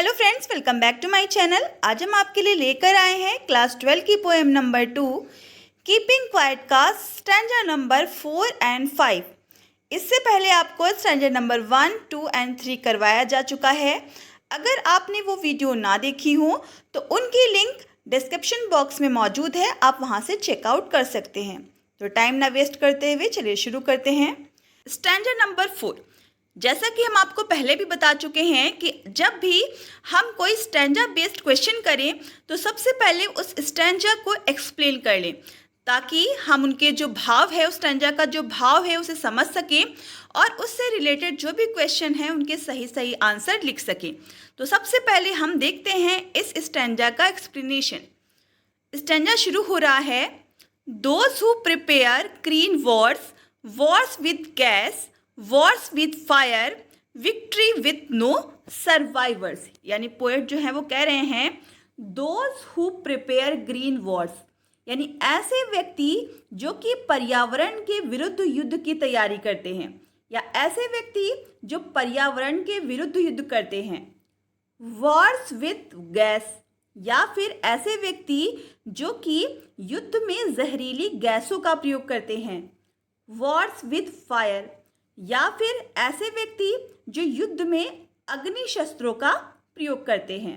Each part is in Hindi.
Hello friends, welcome back to my channel. आज हम आपके लिए लेकर आए हैं क्लास 12 की पोएम नंबर 2 कीपिंग क्वाइट का स्टैंजा नंबर 4 एंड 5। इससे पहले आपको स्टैंजा नंबर 1, 2 एंड 3 करवाया जा चुका है। अगर आपने वो वीडियो ना देखी हो तो उनकी लिंक डिस्क्रिप्शन बॉक्स में मौजूद है, आप वहाँ से चेकआउट कर सकते हैं। तो टाइम ना वेस्ट करते हुए चलिए शुरू करते हैं। Stanza number 4। जैसा कि हम आपको पहले भी बता चुके हैं कि जब भी हम कोई स्टैंजा बेस्ड क्वेश्चन करें तो सबसे पहले उस स्टैंजा को एक्सप्लेन कर लें, ताकि हम उनके जो भाव है, उस स्टैंजा का जो भाव है उसे समझ सकें और उससे रिलेटेड जो भी क्वेश्चन है उनके सही सही आंसर लिख सकें। तो सबसे पहले हम देखते हैं इस स्टैंजा का एक्सप्लेनेशन। स्टैंजा शुरू हो रहा है, those who prepare clean wars with gas, wars with fire, victory with no survivors. यानी पोएट जो है वो कह रहे हैं those who prepare green wars, यानी ऐसे व्यक्ति जो कि पर्यावरण के विरुद्ध युद्ध की तैयारी करते हैं, या ऐसे व्यक्ति जो पर्यावरण के विरुद्ध युद्ध करते हैं। वॉर्स विद गैस, या फिर ऐसे व्यक्ति जो कि युद्ध में जहरीली गैसों का प्रयोग करते हैं। वॉर्स विद फायर, या फिर ऐसे व्यक्ति जो युद्ध में अग्नि शस्त्रों का प्रयोग करते हैं।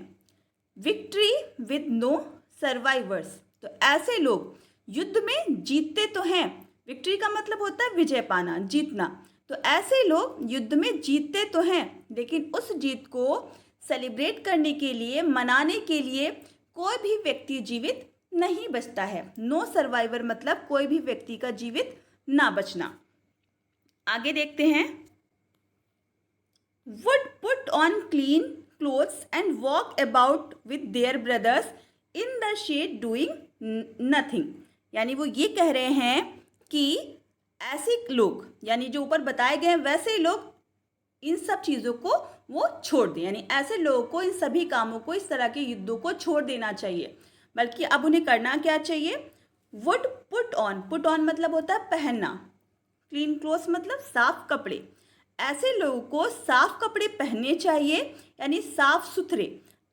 विक्ट्री विद नो सर्वाइवर्स, तो ऐसे लोग युद्ध में जीतते तो हैं, विक्ट्री का मतलब होता है विजय पाना, जीतना। तो ऐसे लोग युद्ध में जीतते तो हैं, लेकिन उस जीत को सेलिब्रेट करने के लिए, मनाने के लिए कोई भी व्यक्ति जीवित नहीं बचता है। नो सर्वाइवर मतलब कोई भी व्यक्ति का जीवित ना बचना। आगे देखते हैं, would put on clean clothes and walk about with their brothers in the shade doing nothing. यानी वो ये कह रहे हैं कि ऐसे लोग, यानी जो ऊपर बताए गए हैं वैसे लोग इन सब चीज़ों को वो छोड़ दें, यानी ऐसे लोगों को इन सभी कामों को, इस तरह के युद्धों को छोड़ देना चाहिए। बल्कि अब उन्हें करना क्या चाहिए? वुड पुट ऑन मतलब होता है पहनना, क्लीन क्लोथ्स मतलब साफ कपड़े। ऐसे लोगों को साफ कपड़े पहनने चाहिए, यानी साफ सुथरे।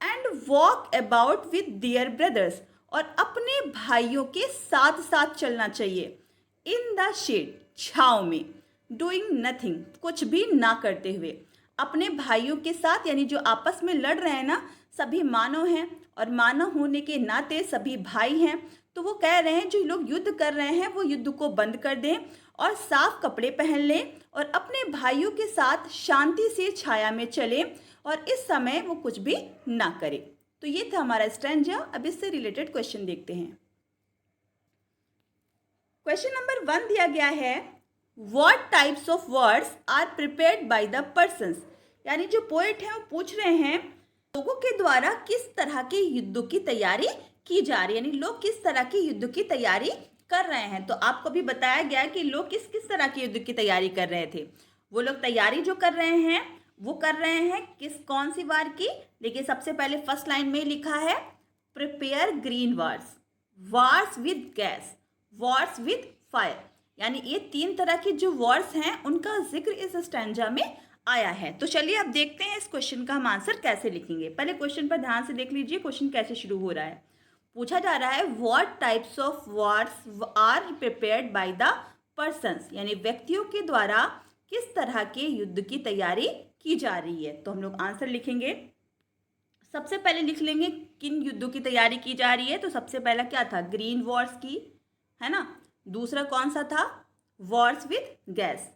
And walk about with their brothers, और अपने भाइयों के साथ साथ चलना चाहिए। इन द शेड, छाँव में। डूइंग नथिंग, कुछ भी ना करते हुए। अपने भाइयों के साथ, यानी जो आपस में लड़ रहे हैं ना, सभी मानव हैं और मानव होने के नाते सभी भाई हैं। तो वो कह रहे हैं जो लोग युद्ध कर रहे हैं वो युद्ध को बंद कर दें और साफ कपड़े पहन लें और अपने भाइयों के साथ शांति से छाया में चलें और इस समय वो कुछ भी ना करें। तो ये था हमारा स्टैंजा। अब इससे रिलेटेड क्वेश्चन देखते हैं। क्वेश्चन नंबर 1 दिया गया है, what types of words are prepared by the persons. यानी जो पोएट हैं वो पूछ रहे हैं लोगों के द्वारा किस तरह के युद्धों की तैयारी की जा रही है, यानी लोग किस तरह के युद्ध की तैयारी कर रहे हैं। तो आपको भी बताया गया कि लोग किस किस तरह के युद्ध की तैयारी कर रहे थे। वो लोग तैयारी जो कर रहे हैं वो कर रहे हैं कौन सी वार की? देखिए सबसे पहले फर्स्ट लाइन में लिखा है prepare green wars, wars with gas, wars with fire. यानी ये 3 तरह की जो वॉर्स हैं उनका जिक्र इस स्टैंजा में आया है। तो चलिए अब देखते हैं इस क्वेश्चन का हम आंसर कैसे लिखेंगे। पहले क्वेश्चन पर ध्यान से देख लीजिए, क्वेश्चन कैसे शुरू हो रहा है। पूछा जा रहा है what types of wars are prepared by the persons, यानी व्यक्तियों के द्वारा किस तरह के युद्ध की तैयारी की जा रही है। तो हम लोग आंसर लिखेंगे। सबसे पहले लिख लेंगे किन युद्धों की तैयारी की जा रही है। तो सबसे पहला क्या था? ग्रीन वॉर्स की, है ना। दूसरा कौन सा था? Wars with gas.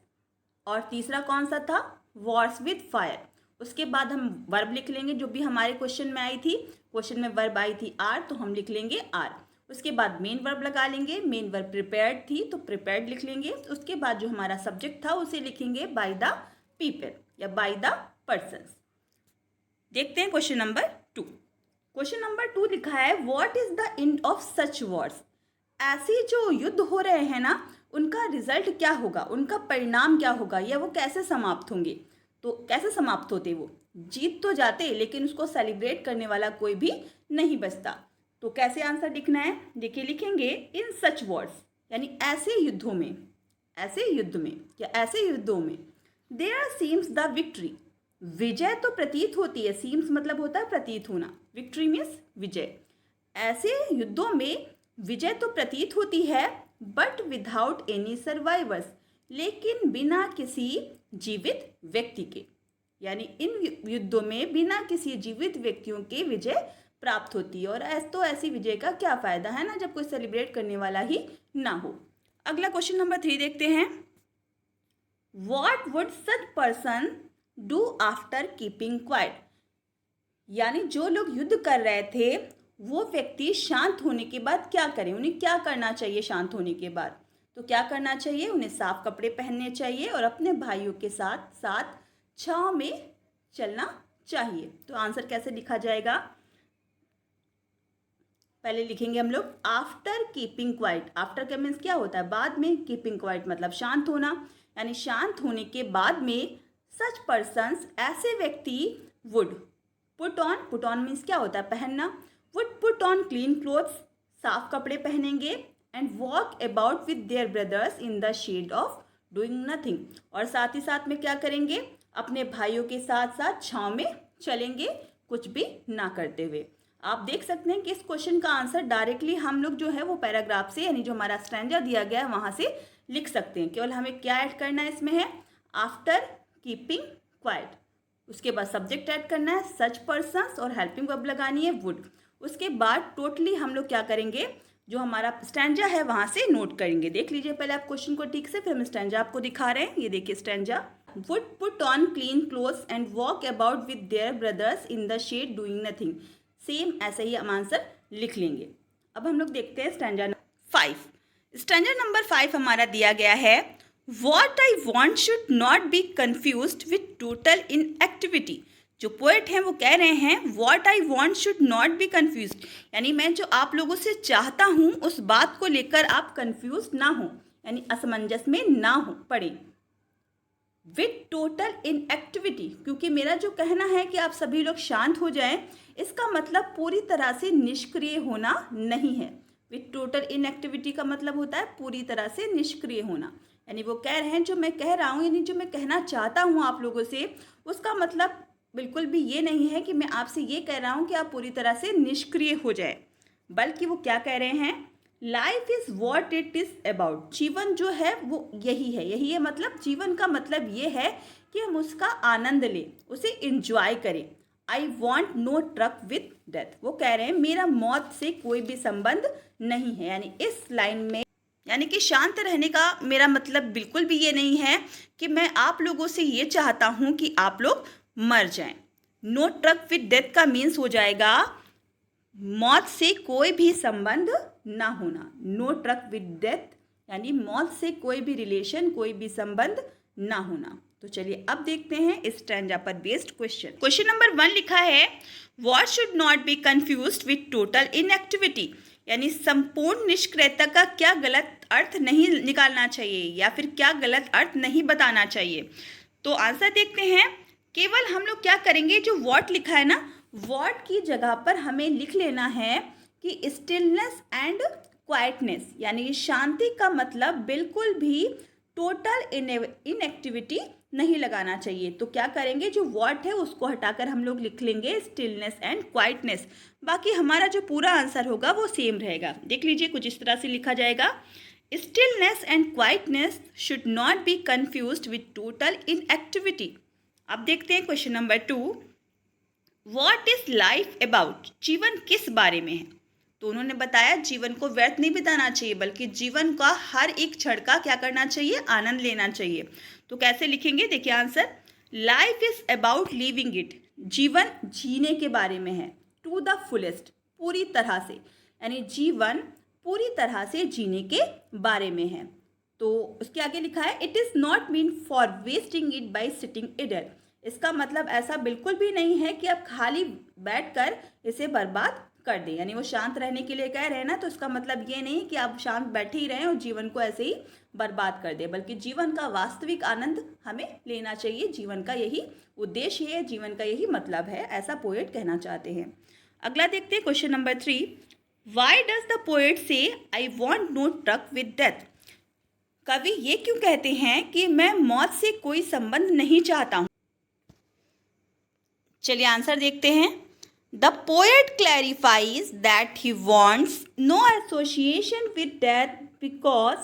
और तीसरा कौन सा था? Wars with fire. उसके बाद हम वर्ब लिख लेंगे जो भी हमारे क्वेश्चन में आई थी। क्वेश्चन में वर्ब आई थी आर, तो हम लिख लेंगे आर। उसके बाद मेन वर्ब लगा लेंगे, मेन वर्ब प्रिपेयर्ड थी तो प्रिपेयर्ड लिख लेंगे। उसके बाद जो हमारा सब्जेक्ट था उसे लिखेंगे बाय द पीपल या बाय द पर्सन्स। देखते हैं क्वेश्चन नंबर 2। क्वेश्चन नंबर 2 लिखा है what is the end of such Wars. ऐसे जो युद्ध हो रहे हैं ना, उनका रिजल्ट क्या होगा, उनका परिणाम क्या होगा, या वो कैसे समाप्त होंगे। तो कैसे समाप्त होते? वो जीत तो जाते लेकिन उसको सेलिब्रेट करने वाला कोई भी नहीं बचता। तो कैसे आंसर लिखना है? देखिए लिखेंगे इन सच वॉर्स, यानी ऐसे युद्धों में, ऐसे युद्ध में या ऐसे युद्धों में देयर सीम्स द विक्ट्री, विजय तो प्रतीत होती है, सीम्स मतलब होता है प्रतीत होना, विक्ट्री मीन्स विजय। ऐसे युद्धों में विजय तो प्रतीत होती है, बट विदाउट एनी सर्वाइवर्स, लेकिन बिना किसी जीवित व्यक्ति के, यानी इन युद्धों में बिना किसी जीवित व्यक्तियों के विजय प्राप्त होती है। और तो ऐसी विजय का क्या फायदा है ना, जब कोई सेलिब्रेट करने वाला ही ना हो। अगला क्वेश्चन नंबर 3 देखते हैं। What would such person do after keeping quiet, यानी जो लोग युद्ध कर रहे थे वो व्यक्ति शांत होने के बाद क्या करें, उन्हें क्या करना चाहिए शांत होने के बाद। तो क्या करना चाहिए, उन्हें साफ कपड़े पहनने चाहिए और अपने भाइयों के साथ साथ छांव में चलना चाहिए। तो आंसर कैसे लिखा जाएगा, पहले लिखेंगे हम लोग आफ्टर कीपिंग क्वाइट। आफ्टर का मीन्स क्या होता है, बाद में। कीपिंग क्वाइट मतलब शांत होना, यानी शांत होने के बाद में सच पर्सन्स, ऐसे व्यक्ति, वुड पुट ऑन मीन्स क्या होता है, पहनना। Would put on clean clothes, साफ कपड़े पहनेंगे। And walk about with their brothers in the shade of doing nothing, और साथ ही साथ में क्या करेंगे, अपने भाइयों के साथ साथ छांव में चलेंगे, कुछ भी ना करते हुए। आप देख सकते हैं कि इस क्वेश्चन का आंसर डायरेक्टली हम लोग जो है वो पैराग्राफ से, यानी जो हमारा स्टैंजा दिया गया है वहाँ से लिख सकते हैं। केवल हमें क्या ऐड करना है इसमें है, आफ्टर कीपिंग क्वाइट, उसके बाद सब्जेक्ट ऐड करना है सच पर्सन्स और हेल्पिंग वर्ब लगानी है वुड। उसके बाद टोटली हम लोग क्या करेंगे, जो हमारा स्टैंजा है वहाँ से नोट करेंगे। देख लीजिए पहले आप क्वेश्चन को ठीक से, फिर हम स्टैंजा आपको दिखा रहे हैं। ये देखिए stanza, would put on clean clothes and walk about with their brothers in the shade doing nothing. Same ऐसे ही हम आंसर लिख लेंगे। अब हम लोग देखते हैं स्टैंजा 5। स्टैंजा नंबर 5 हमारा दिया गया है, what I want should not be confused with total inactivity. जो पोएट हैं वो कह रहे हैं what I want should not be confused, यानी मैं जो आप लोगों से चाहता हूँ उस बात को लेकर आप कन्फ्यूज ना हो, यानी असमंजस में ना हो पड़े। विथ टोटल इनएक्टिविटी, क्योंकि मेरा जो कहना है कि आप सभी लोग शांत हो जाएं, इसका मतलब पूरी तरह से निष्क्रिय होना नहीं है। विथ टोटल इनएक्टिविटी का मतलब होता है पूरी तरह से निष्क्रिय होना, यानी वो कह रहे हैं जो मैं कह रहा हूँ, यानी जो मैं कहना चाहता हूँ आप लोगों से, उसका मतलब बिल्कुल भी ये नहीं है कि मैं आपसे ये कह रहा हूँ कि आप पूरी तरह से निष्क्रिय हो जाए, बल्कि वो क्या कह रहे हैं, life is what it is about. जीवन जो है वो यही है मतलब जीवन का मतलब ये है कि हम उसका आनंद लें, उसे इंजॉय करें। I want no truck with death, वो कह रहे हैं मेरा मौत से कोई भी संबंध नहीं है। यानी इस लाइन में, यानी कि शांत रहने का मेरा मतलब बिल्कुल भी ये नहीं है कि मैं आप लोगों से ये चाहता हूँ कि आप लोग मर जाएं। नो ट्रक विथ डेथ का मीन्स हो जाएगा मौत से कोई भी संबंध ना होना। नो ट्रक विथ डेथ यानी मौत से कोई भी रिलेशन, कोई भी संबंध ना होना। तो चलिए अब देखते हैं इस स्टैंजा पर बेस्ड क्वेश्चन। क्वेश्चन नंबर 1 लिखा है, what should not be confused with total inactivity, यानी संपूर्ण निष्क्रियता का क्या गलत अर्थ नहीं निकालना चाहिए या फिर क्या गलत अर्थ नहीं बताना चाहिए। तो आंसर देखते हैं। केवल हम लोग क्या करेंगे, जो व्हाट लिखा है ना, व्हाट की जगह पर हमें लिख लेना है कि स्टिलनेस एंड क्वाइटनेस, यानी शांति का मतलब बिल्कुल भी टोटल इनएक्टिविटी नहीं लगाना चाहिए। तो क्या करेंगे, जो व्हाट है उसको हटाकर हम लोग लिख लेंगे स्टिलनेस एंड क्वाइटनेस। बाकी हमारा जो पूरा आंसर होगा वो सेम रहेगा। देख लीजिए कुछ इस तरह से लिखा जाएगा, stillness and quietness should not be confused with total inactivity. अब देखते हैं question number 2, what is life about, जीवन किस बारे में है। तो उन्होंने बताया जीवन को व्यर्थ नहीं बिताना चाहिए, बल्कि जीवन का हर एक क्षण का क्या करना चाहिए, आनंद लेना चाहिए। तो कैसे लिखेंगे, देखिए answer, life is about living it, जीवन जीने के बारे में है, टू द फुलेस्ट, पूरी तरह से, यानी जीवन पूरी तरह से जीने के बारे में है। तो उसके आगे लिखा है, it is not mean for wasting it by sitting idle, इसका मतलब ऐसा बिल्कुल भी नहीं है कि आप खाली बैठकर इसे बर्बाद कर दें, यानी वो शांत रहने के लिए कह रहे हैं ना, तो इसका मतलब ये नहीं कि आप शांत बैठे ही रहें और जीवन को ऐसे ही बर्बाद कर दें, बल्कि जीवन का वास्तविक आनंद हमें लेना चाहिए। जीवन का यही उद्देश्य है, जीवन का यही मतलब है, ऐसा पोएट कहना चाहते हैं। अगला देखते हैं question number 3, why does the poet say I want no truck with death, कवि ये क्यों कहते हैं कि मैं मौत से कोई संबंध नहीं चाहता हूँ। चलिए आंसर देखते हैं। The poet clarifies that he wants no association with death because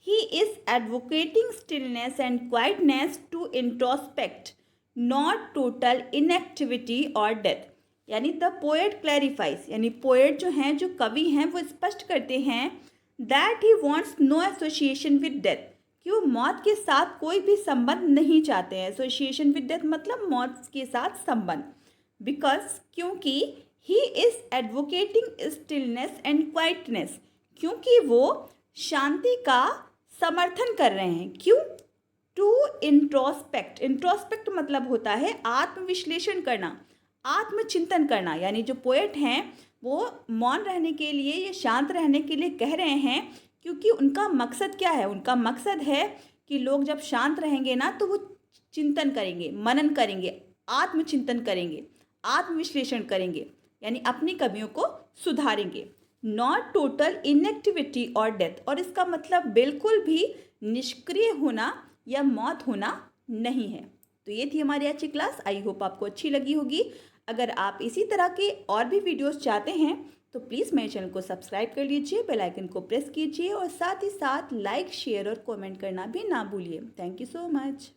he is advocating stillness and quietness to introspect, not total inactivity और डेथ। यानी द पोएट क्लैरिफाइज, यानी पोएट जो हैं, जो कवि हैं, वो स्पष्ट करते हैं that he wants no association with death, कि वो मौत के साथ कोई भी संबंध नहीं चाहते हैं। एसोसिएशन विद डेथ मतलब मौत के साथ संबंध। बिकॉज, क्योंकि he is advocating stillness and quietness, क्योंकि वो शांति का समर्थन कर रहे हैं। क्यों? टू इंट्रोस्पेक्ट, इंट्रोस्पेक्ट मतलब होता है आत्मविश्लेषण करना, आत्मचिंतन करना। यानी जो पोएट हैं वो मौन रहने के लिए या शांत रहने के लिए कह रहे हैं, क्योंकि उनका मकसद क्या है? उनका मकसद है कि लोग जब शांत रहेंगे ना तो वो चिंतन करेंगे, मनन करेंगे, आत्मचिंतन करेंगे, आत्मविश्लेषण करेंगे, यानी अपनी कमियों को सुधारेंगे। नॉट टोटल इनएक्टिविटी और डेथ, और इसका मतलब बिल्कुल भी निष्क्रिय होना या मौत होना नहीं है। तो ये थी हमारी आज की क्लास। आई होप आपको अच्छी लगी होगी। अगर आप इसी तरह के और भी वीडियोस चाहते हैं तो प्लीज़ मेरे चैनल को सब्सक्राइब कर लीजिए, बेल आइकन को प्रेस कीजिए और साथ ही साथ लाइक, शेयर और कमेंट करना भी ना भूलिए। Thank you so much.